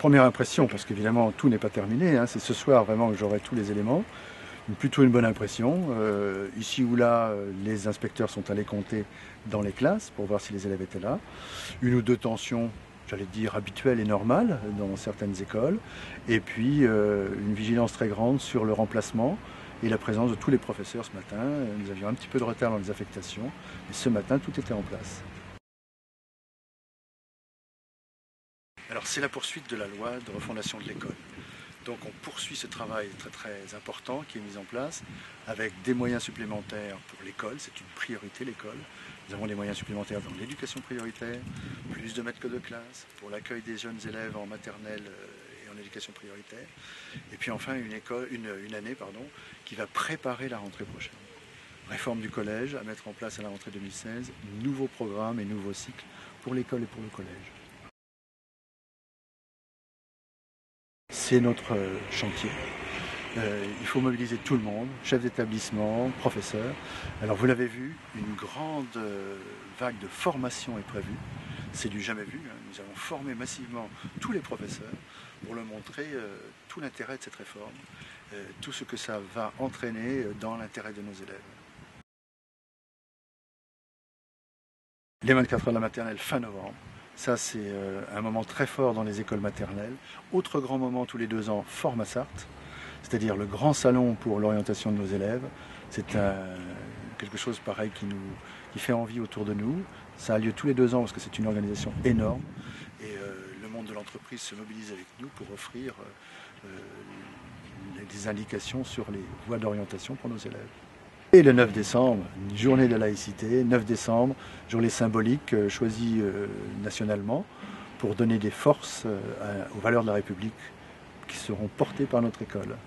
première impression, parce qu'évidemment tout n'est pas terminé, hein, c'est ce soir vraiment que j'aurai tous les éléments. Plutôt une bonne impression. Ici ou là, les inspecteurs sont allés compter dans les classes pour voir si les élèves étaient là. Une ou deux tensions, j'allais dire habituelles et normales dans certaines écoles. Et puis une vigilance très grande sur le remplacement et la présence de tous les professeurs ce matin. Nous avions un petit peu de retard dans les affectations, mais ce matin tout était en place. Alors c'est la poursuite de la loi de refondation de l'école. Donc on poursuit ce travail très très important qui est mis en place avec des moyens supplémentaires pour l'école, c'est une priorité l'école. Nous avons des moyens supplémentaires dans l'éducation prioritaire, plus de maîtres de classe, pour l'accueil des jeunes élèves en maternelle et en éducation prioritaire. Et puis enfin une année qui va préparer la rentrée prochaine. Réforme du collège à mettre en place à la rentrée 2016, nouveaux programmes et nouveaux cycles pour l'école et pour le collège. C'est notre chantier. Il faut mobiliser tout le monde, chefs d'établissement, professeurs. Alors vous l'avez vu, une grande vague de formation est prévue. C'est du jamais vu. Hein. Nous allons former massivement tous les professeurs pour leur montrer tout l'intérêt de cette réforme, tout ce que ça va entraîner dans l'intérêt de nos élèves. Les 24 heures de la maternelle fin novembre. Ça, c'est un moment très fort dans les écoles maternelles. Autre grand moment tous les 2 ans, Format Sarthe, c'est-à-dire le grand salon pour l'orientation de nos élèves. C'est quelque chose pareil qui fait envie autour de nous. Ça a lieu tous les 2 ans parce que c'est une organisation énorme. Et le monde de l'entreprise se mobilise avec nous pour offrir des indications sur les voies d'orientation pour nos élèves. Et le 9 décembre, journée de la laïcité, 9 décembre, journée symbolique choisie nationalement pour donner des forces aux valeurs de la République qui seront portées par notre école.